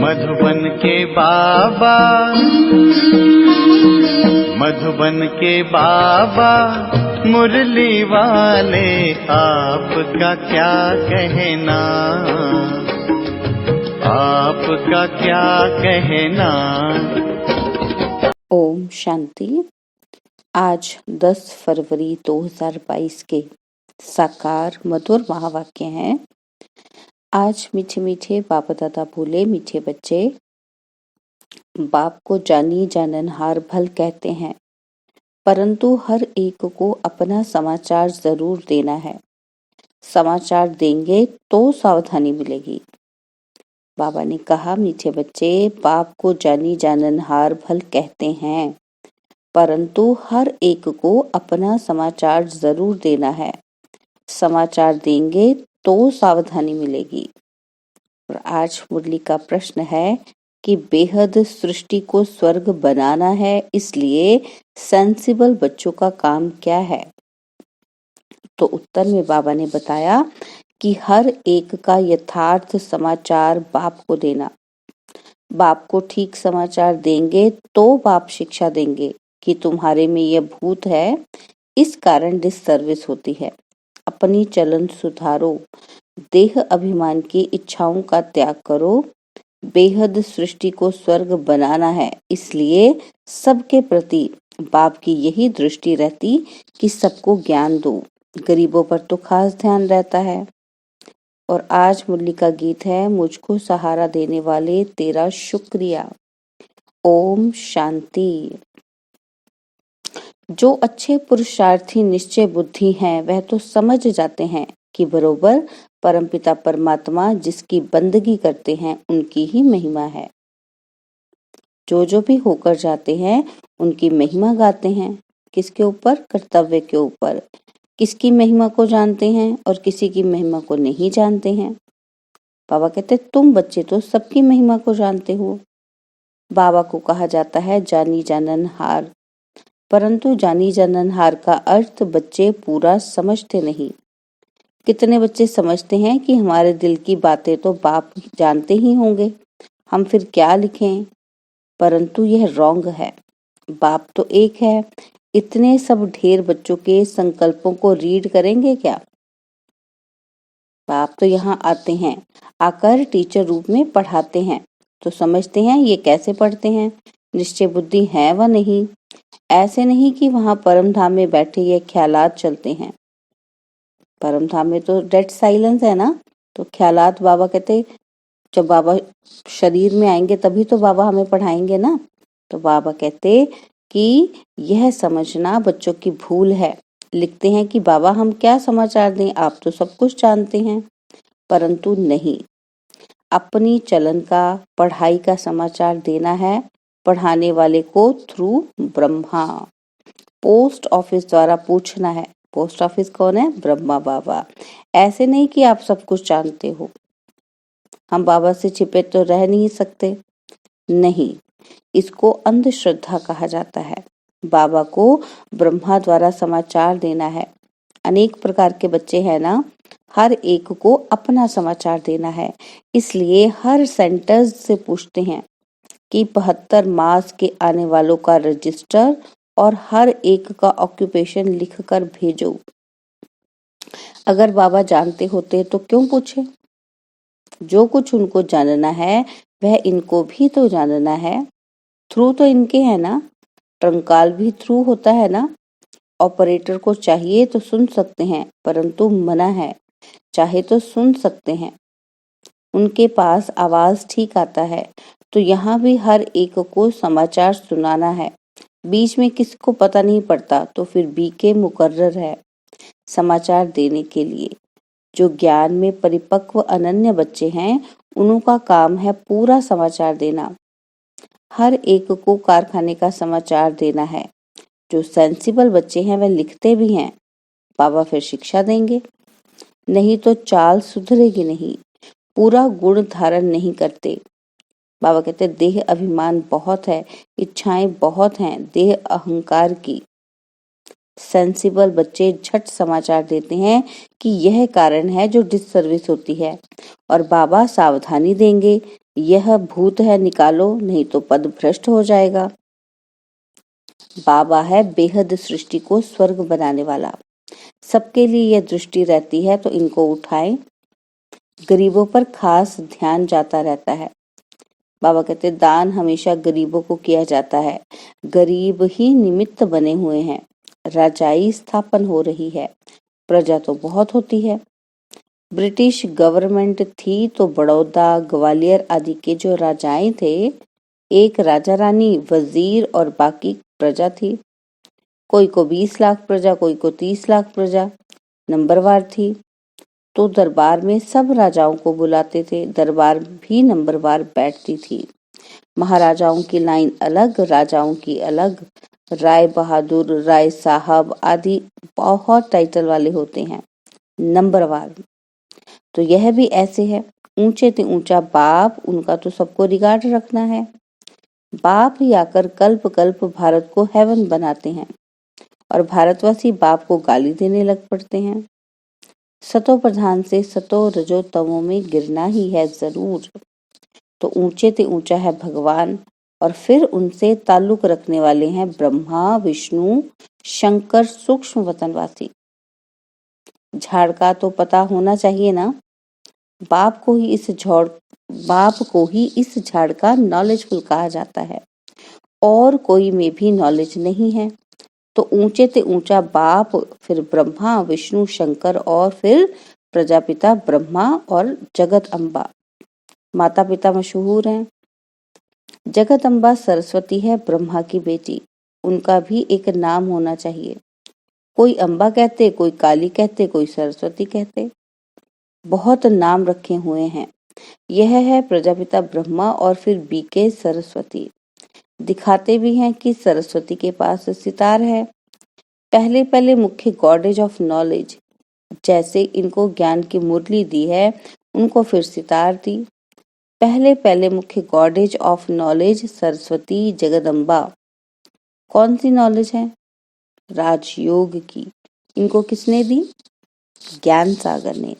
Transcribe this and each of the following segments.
मधुबन के बाबा, मधुबन के बाबा मुरली वाले, आपका क्या कहना, आपका क्या कहना। ओम शांति। आज 10 फरवरी 2022 के साकार मधुर महावाक्य हैं। आज मीठे मीठे बाप दादा बोले, मीठे बच्चे, बाप को जानी जाननहार भल कहते हैं, परंतु हर एक को अपना समाचार जरूर देना है। समाचार देंगे तो सावधानी मिलेगी। बाबा ने कहा, मीठे बच्चे, बाप को जानी जाननहार भल कहते हैं, परंतु हर एक को अपना समाचार जरूर देना है। समाचार देंगे तो सावधानी मिलेगी। और आज मुरली का प्रश्न है कि बेहद सृष्टि को स्वर्ग बनाना है, इसलिए सेंसिबल बच्चों का काम क्या है? तो उत्तर में बाबा ने बताया कि हर एक का यथार्थ समाचार बाप को देना। बाप को ठीक समाचार देंगे तो बाप शिक्षा देंगे कि तुम्हारे में यह भूत है, इस कारण डिससर्विस होती है। अपनी चलन सुधारो, देह अभिमान की इच्छाओं का त्याग करो। बेहद सृष्टि को स्वर्ग बनाना है, इसलिए सबके प्रति बाप की यही दृष्टि रहती कि सबको ज्ञान दो। गरीबों पर तो खास ध्यान रहता है। और आज मुरली का गीत है, मुझको सहारा देने वाले तेरा शुक्रिया। ओम शांति। जो अच्छे पुरुषार्थी निश्चय बुद्धि हैं, वह तो समझ जाते हैं कि बरोबर परमपिता परमात्मा जिसकी बंदगी करते हैं उनकी ही महिमा है। जो भी होकर जाते हैं उनकी महिमा गाते हैं। किसके ऊपर? कर्तव्य के ऊपर। किसकी महिमा को जानते हैं और किसी की महिमा को नहीं जानते हैं। बाबा कहते, तुम बच्चे तो सबकी महिमा को जानते हो। बाबा को कहा जाता है जानी जाननहार, परंतु जानी जाननहार का अर्थ बच्चे पूरा समझते नहीं। कितने बच्चे समझते हैं कि हमारे दिल की बातें तो बाप जानते ही होंगे, हम फिर क्या लिखें। परंतु यह रॉन्ग है। बाप तो एक है, इतने सब ढेर बच्चों के संकल्पों को रीड करेंगे क्या? बाप तो यहाँ आते हैं, आकर टीचर रूप में पढ़ाते हैं, तो समझते हैं ये कैसे पढ़ते हैं, निश्चय बुद्धि है व नहीं। ऐसे नहीं कि वहां परम धाम में बैठे ये ख्यालात चलते हैं। परम धाम में तो डेड साइलेंस है ना, तो ख्यालात बाबा कहते जब बाबा शरीर में आएंगे तभी तो बाबा हमें पढ़ाएंगे ना। तो बाबा कहते कि यह समझना बच्चों की भूल है। लिखते हैं कि बाबा हम क्या समाचार दें, आप तो सब कुछ जानते हैं, परंतु नहीं। अपनी चलन का, पढ़ाई का समाचार देना है पढ़ाने वाले को थ्रू ब्रह्मा। पोस्ट ऑफिस द्वारा पूछना है। पोस्ट ऑफिस कौन है? ब्रह्मा बाबा। ऐसे नहीं कि आप सब कुछ जानते हो, हम बाबा से छिपे तो रह नहीं सकते। नहीं, इसको अंधश्रद्धा कहा जाता है। बाबा को ब्रह्मा द्वारा समाचार देना है। अनेक प्रकार के बच्चे हैं ना, हर एक को अपना समाचार देना है। इसलिए हर सेंटर्स से पूछते हैं कि 72 मास के आने वालों का रजिस्टर और हर एक का ऑक्यूपेशन लिखकर भेजो। अगर बाबा जानते होते तो क्यों पूछे? जो कुछ उनको जानना है वह इनको भी तो जानना है। थ्रू तो इनके है ना, ट्रंकाल भी थ्रू होता है ना। ऑपरेटर को चाहिए तो सुन सकते हैं, परंतु मना है, चाहे तो सुन सकते हैं। उनके पास आवाज ठीक आता है, तो यहाँ भी हर एक को समाचार सुनाना है। बीच में किसको पता नहीं पड़ता तो फिर बीके मुकर्रर है समाचार देने के लिए। जो ज्ञान में परिपक्व अनन्य बच्चे हैं, उनका काम है पूरा समाचार देना। हर एक को कारखाने का समाचार देना है। जो सेंसिबल बच्चे हैं वह लिखते भी हैं, बाबा फिर शिक्षा देंगे। नहीं तो चाल सुधरेगी नहीं, पूरा गुण धारण नहीं करते। बाबा कहते देह अभिमान बहुत है, इच्छाएं बहुत हैं, देह अहंकार की। सेंसिबल बच्चे झट समाचार देते हैं कि यह कारण है जो डिससर्विस होती है, और बाबा सावधानी देंगे यह भूत है, निकालो, नहीं तो पद भ्रष्ट हो जाएगा। बाबा है बेहद सृष्टि को स्वर्ग बनाने वाला। सबके लिए यह दृष्टि रहती है तो इनको उठाएं। गरीबों पर खास ध्यान जाता रहता है। बाबा कहते दान हमेशा गरीबों को किया जाता है। गरीब ही निमित्त बने हुए हैं। राजाई स्थापन हो रही है, प्रजा तो बहुत होती है। ब्रिटिश गवर्नमेंट थी तो बड़ौदा, ग्वालियर आदि के जो राजाएं थे, एक राजा रानी, वजीर और बाकी प्रजा थी। कोई को 20 लाख प्रजा, कोई को 30 लाख प्रजा नंबरवार थी। तो दरबार में सब राजाओं को बुलाते थे। दरबार भी नंबरवार बैठती थी। महाराजाओं की लाइन अलग, राजाओं की अलग। राय बहादुर, राय साहब आदि बहुत टाइटल वाले होते हैं, नंबरवार। तो यह भी ऐसे है। ऊंचे ते ऊंचा बाप, उनका तो सबको रिगार्ड रखना है। बाप ही आकर कल्प कल्प भारत को हेवन बनाते हैं और भारतवासी बाप को गाली देने लग पड़ते हैं। सतो प्रधान से सतो रजो तमो में गिरना ही है जरूर। तो ऊंचे ते ऊंचा है भगवान और फिर उनसे ताल्लुक रखने वाले हैं ब्रह्मा, विष्णु, शंकर, सूक्ष्म वतनवासी। झाड़ का तो पता होना चाहिए ना। बाप को ही इस झाड़ का नॉलेजफुल कहा जाता है और कोई में भी नॉलेज नहीं है। तो ऊंचे ते ऊंचा बाप, फिर ब्रह्मा, विष्णु, शंकर और फिर प्रजापिता ब्रह्मा और जगत अम्बा। माता पिता मशहूर हैं। जगत अम्बा सरस्वती है, ब्रह्मा की बेटी। उनका भी एक नाम होना चाहिए। कोई अम्बा कहते, कोई काली कहते, कोई सरस्वती कहते। बहुत नाम रखे हुए हैं। यह है प्रजापिता ब्रह्मा और फिर बीके सरस्वती। दिखाते भी हैं कि सरस्वती के पास सितार है। पहले पहले मुख्य गॉडेज ऑफ नॉलेज, जैसे इनको ज्ञान की मुरली दी है, उनको फिर सितार दी। पहले पहले मुख्य goddess of knowledge Saraswati Jagdamba. कौन सी नॉलेज है? राजयोग की। इनको किसने दी? ज्ञान सागर ने।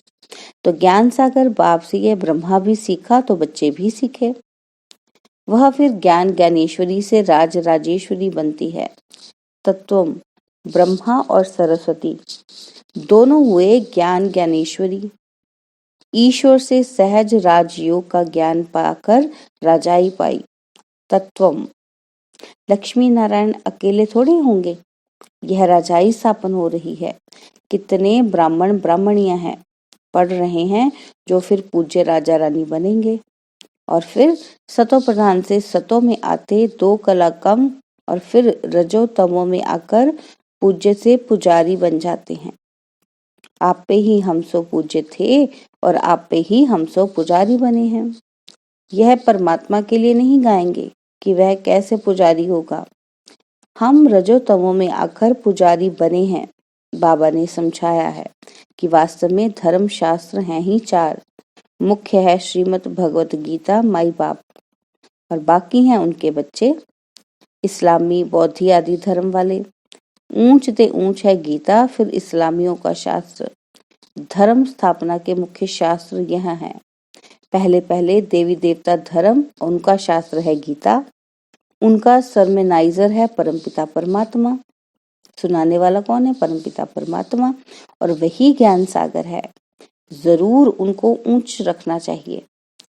तो ज्ञान सागर बाप से ये ब्रह्मा भी सीखा तो बच्चे भी सीखे। वह फिर ज्ञान ज्ञानेश्वरी से राज राजेश्वरी बनती है। तत्वम ब्रह्मा और सरस्वती दोनों हुए ज्ञान ज्ञानेश्वरी। ईश्वर से सहज राजयोग का ज्ञान पाकर राजाई पाई। तत्वम लक्ष्मी नारायण अकेले थोड़े होंगे, यह राजाई स्थापन हो रही है। कितने ब्राह्मण ब्राह्मणियां हैं, पढ़ रहे हैं, जो फिर पूज्य राजा रानी बनेंगे। और फिर सतो प्रधान से सतो में आते 2 कला कम और फिर रजो तमो में आकर पूज्य से पुजारी बन जाते हैं। आप पे ही हम सो पूज्य थे और आप पे ही हम सो पुजारी बने हैं। यह परमात्मा के लिए नहीं गाएंगे कि वह कैसे पुजारी होगा। हम रजो तमो में आकर पुजारी बने हैं। बाबा ने समझाया है कि वास्तव में धर्म शास्त्र हैं ही 4। मुख्य है श्रीमद् भगवत गीता, माई बाप, और बाकी हैं उनके बच्चे, इस्लामी, बौद्धि आदि धर्म वाले। ऊंच ते ऊंच है गीता, फिर इस्लामियों का शास्त्र। धर्म स्थापना के मुख्य शास्त्र यह हैं। पहले पहले देवी देवता धर्म, उनका शास्त्र है गीता। उनका सरमेनाइजर है परमपिता परमात्मा। सुनाने वाला कौन है? परमपिता परमात्मा। और वही ज्ञान सागर है। जरूर उनको ऊंच रखना चाहिए।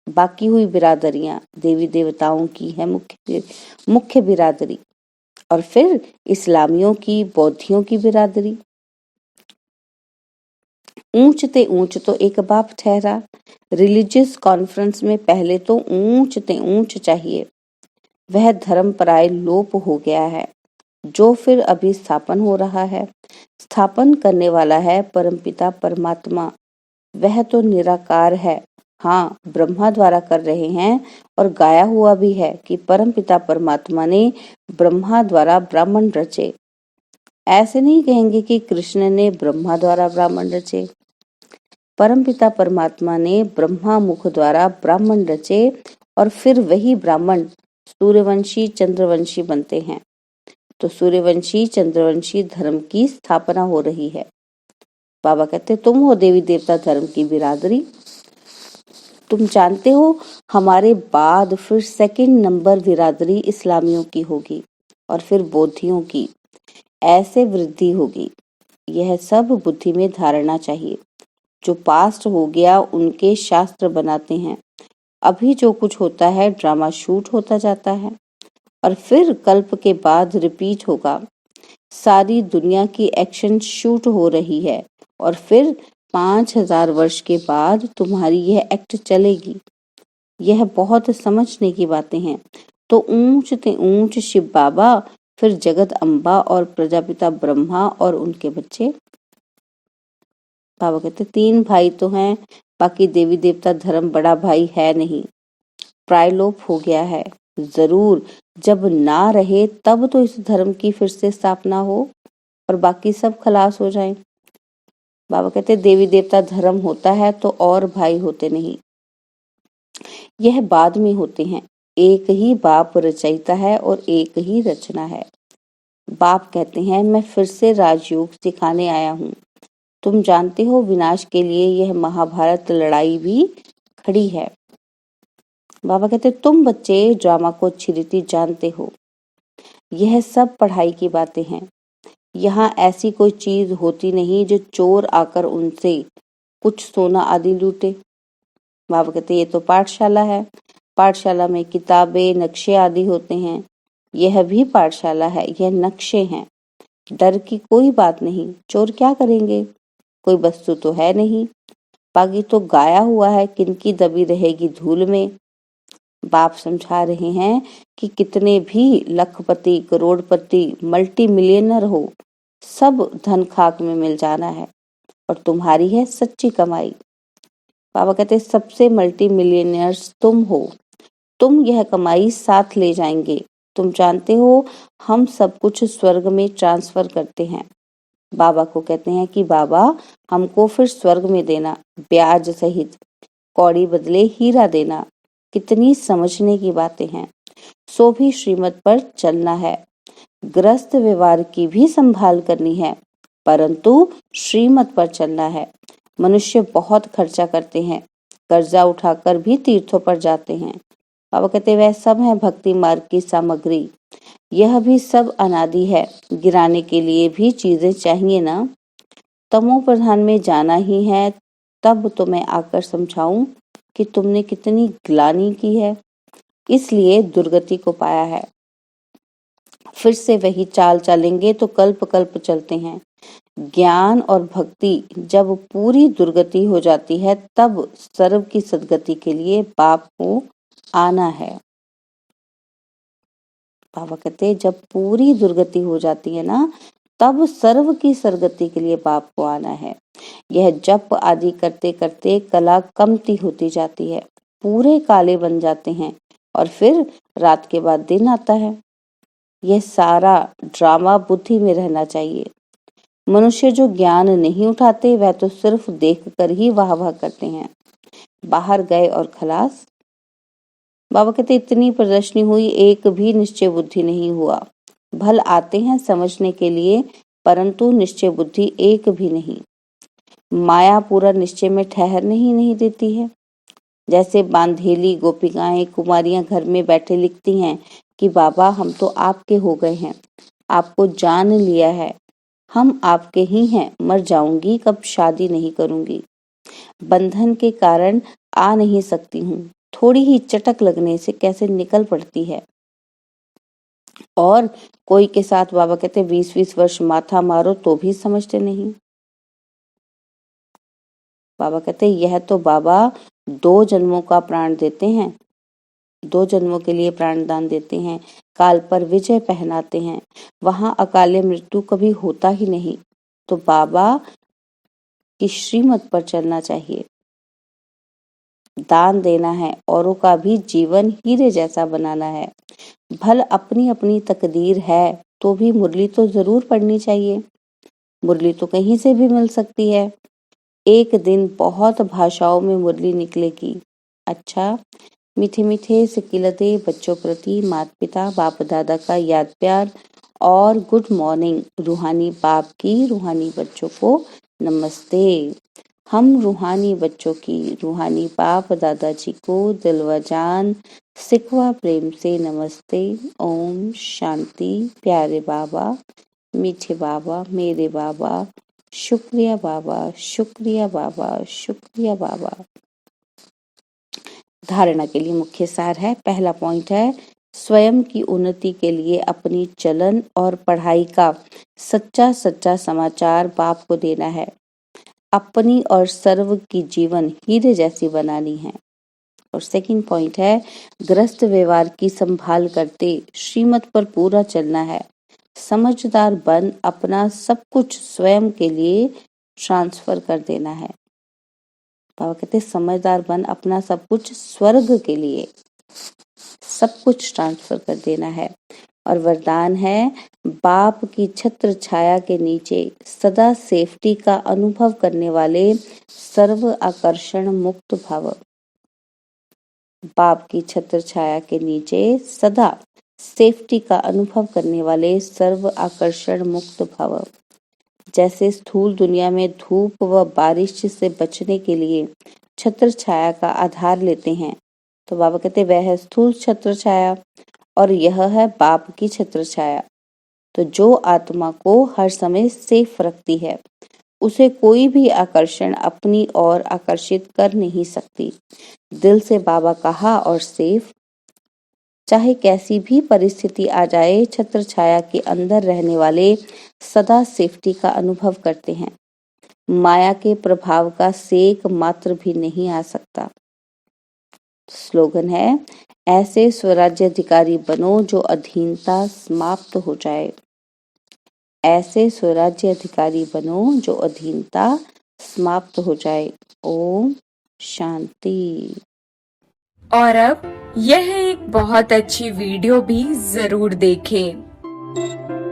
बाकी हुई बिरादरियां देवी देवताओं की है मुख्य बिरादरी, और फिर इस्लामियों की, बौद्धियों की बिरादरी। ऊंच ते ऊंच तो एक बाप ठहरा। रिलीजियस कॉन्फ्रेंस में पहले तो ऊंच ते ऊंच चाहिए। वह धर्म पराय लोप हो गया है, जो फिर अभी स्थापन हो रहा है। स्थापन करने वाला है परमपिता परमात्मा। वह तो निराकार है। हाँ, ब्रह्मा द्वारा कर रहे हैं और गाया हुआ भी है कि परमपिता परमात्मा ने ब्रह्मा द्वारा ब्राह्मण रचे। ऐसे नहीं कहेंगे कि कृष्ण ने ब्रह्मा द्वारा ब्राह्मण रचे। परमपिता परमात्मा ने ब्रह्मा मुख द्वारा ब्राह्मण रचे और फिर वही ब्राह्मण सूर्यवंशी चंद्रवंशी बनते हैं। तो सूर्यवंशी चंद्रवंशी धर्म की स्थापना हो रही है। बाबा कहते तुम हो देवी देवता धर्म की बिरादरी। तुम जानते हो हमारे बाद फिर सेकंड नंबर बिरादरी इस्लामियों की होगी और फिर बौद्धियों की। ऐसे वृद्धि होगी। यह सब बुद्धि में धारणा चाहिए। जो पास्ट हो गया उनके शास्त्र बनाते हैं। अभी जो कुछ होता है ड्रामा शूट होता जाता है और फिर कल्प के बाद रिपीट होगा। सारी दुनिया की एक्शन शूट हो रही है और फिर 5000 वर्ष के बाद तुम्हारी यह एक्ट चलेगी। यह बहुत समझने की बातें हैं। तो ऊंच ते ऊंच शिव बाबा, फिर जगत अम्बा और प्रजापिता ब्रह्मा और उनके बच्चे। बाबा कहते 3 भाई तो हैं, बाकी देवी देवता धर्म बड़ा भाई है नहीं, प्रायलोप हो गया है। जरूर जब ना रहे तब तो इस धर्म की फिर से स्थापना हो और बाकी सब खलास हो जाएं। बाबा कहते देवी देवता धर्म होता है तो और भाई होते नहीं, यह बाद में होते हैं। एक ही बाप रचयिता है और एक ही रचना है। बाप कहते हैं मैं फिर से राजयोग सिखाने आया हूँ। तुम जानते हो विनाश के लिए यह महाभारत लड़ाई भी खड़ी है। बाबा कहते तुम बच्चे ड्रामा को अच्छी रीति जानते हो। यह सब पढ़ाई की बातें हैं। यहाँ ऐसी कोई चीज होती नहीं जो चोर आकर उनसे कुछ सोना आदि लूटे। बाबा कहते ये तो पाठशाला है। पाठशाला में किताबें नक्शे आदि होते हैं। यह भी पाठशाला है, यह नक्शे हैं। डर की कोई बात नहीं। चोर क्या करेंगे? कोई वस्तु तो है नहीं, बाकी तो गाया हुआ है, किनकी दबी रहेगी धूल में। बाप समझा रहे हैं कि कितने भी लखपति, करोड़पति, मल्टी मिलियनर हो, सब धन खाक में मिल जाना है और तुम्हारी है सच्ची कमाई। बाबा कहते सबसे मल्टी मिलियनर्स तुम हो। तुम यह कमाई साथ ले जाएंगे। तुम जानते हो हम सब कुछ स्वर्ग में ट्रांसफर करते हैं। बाबा को कहते हैं कि बाबा हमको फिर स्वर्ग में देना, ब्याज सहित, कौड़ी बदले हीरा देना। कितनी समझने की बातें हैं। सो भी श्रीमत पर चलना है। ग्रस्त व्यवहार की भी संभाल करनी है, परंतु श्रीमत पर चलना है। मनुष्य बहुत खर्चा करते हैं, कर्जा उठाकर भी तीर्थों पर जाते हैं। बाबा कहते वह सब है भक्ति मार्ग की सामग्री। यह भी सब अनादि है। गिराने के लिए भी चीजें चाहिए ना। तमो प्रधान में जाना ही है, तब तो मैं आकर समझाऊं कि तुमने कितनी ग्लानि की है, इसलिए दुर्गति को पाया है। फिर से वही चाल चलेंगे तो कल्प कल्प चलते हैं। ज्ञान और भक्ति जब पूरी दुर्गति हो जाती है तब सर्व की सदगति के लिए बाप को आना है। बाबा कहते जब पूरी दुर्गति हो जाती है ना तब सर्व की सदगति के लिए बाप को आना है। यह जप आदि करते करते कला कमती होती जाती है, पूरे काले बन जाते हैं और फिर रात के बाद दिन आता है। यह सारा ड्रामा बुद्धि में रहना चाहिए। मनुष्य जो ज्ञान नहीं उठाते वह तो सिर्फ देख कर ही वाह वाह करते हैं। बाहर गए और खलास। बाबा कहते इतनी प्रदर्शनी हुई, एक भी निश्चय बुद्धि नहीं हुआ। भल आते हैं समझने के लिए, परंतु निश्चय बुद्धि एक भी नहीं। माया पूरा निश्चय में ठहरने ही नहीं देती है। जैसे बांधेली गोपिकाएं कुमारियां घर में बैठे लिखती हैं कि बाबा हम तो आपके हो गए हैं, आपको जान लिया है, हम आपके ही हैं, मर जाऊंगी कब शादी नहीं करूंगी, बंधन के कारण आ नहीं सकती हूँ, थोड़ी ही चटक लगने से कैसे निकल पड़ती है। और कोई के साथ बाबा कहते 20-20 वर्ष माथा मारो तो भी समझते नहीं। बाबा कहते यह तो बाबा 2 जन्मों का प्राण देते हैं, 2 जन्मों के लिए प्राण दान देते हैं, काल पर विजय पहनाते हैं, वहां अकाले मृत्यु कभी होता ही नहीं। तो बाबा की श्रीमत पर चलना चाहिए, दान देना है, औरों का भी जीवन हीरे जैसा बनाना है। भल अपनी अपनी तकदीर है तो भी मुरली तो जरूर पढ़नी चाहिए। मुरली तो कहीं से भी मिल सकती है। एक दिन बहुत भाषाओं में मुरली निकलेगी। अच्छा, मीठे मीठे सिकिलते बच्चों प्रति माता पिता बाप दादा का याद प्यार और गुड मॉर्निंग। रूहानी बाप की रूहानी बच्चों को नमस्ते। हम रूहानी बच्चों की रूहानी बाप दादाजी को दिल व जान सिखवा प्रेम से नमस्ते। ओम शांति। प्यारे बाबा, मीठे बाबा, मेरे बाबा, शुक्रिया बाबा, शुक्रिया बाबा, शुक्रिया बाबा। धारणा के लिए मुख्य सार है। पहला पॉइंट है, स्वयं की उन्नति के लिए अपनी चलन और पढ़ाई का सच्चा सच्चा समाचार बाप को देना है। अपनी और सर्व की जीवन हीरे जैसी बनानी है। और सेकंड पॉइंट है, ग्रस्त व्यवहार की संभाल करते श्रीमत पर पूरा चलना है। समझदार बन अपना सब कुछ स्वयं के लिए ट्रांसफर कर देना है। बाबा कहते समझदार बन अपना सब कुछ स्वर्ग के लिए सब कुछ ट्रांसफर कर देना है। और वरदान है, बाप की छत्र छाया के नीचे सदा सेफ्टी का अनुभव करने वाले सर्व आकर्षण मुक्त भव। बाप की छत्र छाया के नीचे सदा सेफ्टी का अनुभव करने वाले सर्व आकर्षण मुक्त भव। जैसे स्थूल दुनिया में धूप व बारिश से बचने के लिए छत्र छाया का आधार लेते हैं, तो बाबा कहते वह है स्थूल छत्र छाया और यह है बाप की छत्र छाया। तो जो आत्मा को हर समय सेफ रखती है, उसे कोई भी आकर्षण अपनी ओर आकर्षित कर नहीं सकती। दिल से बाबा कहा और सेफ, चाहे कैसी भी परिस्थिति आ जाए, छत्र छाया के अंदर रहने वाले सदा सेफ्टी का अनुभव करते हैं। माया के प्रभाव का सेक मात्र भी नहीं आ सकता। स्लोगन है, ऐसे स्वराज्य अधिकारी बनो जो अधीनता समाप्त हो जाए। ऐसे स्वराज्य अधिकारी बनो जो अधीनता समाप्त हो जाए। ओम शांति। और अब यह एक बहुत अच्छी वीडियो भी जरूर देखें।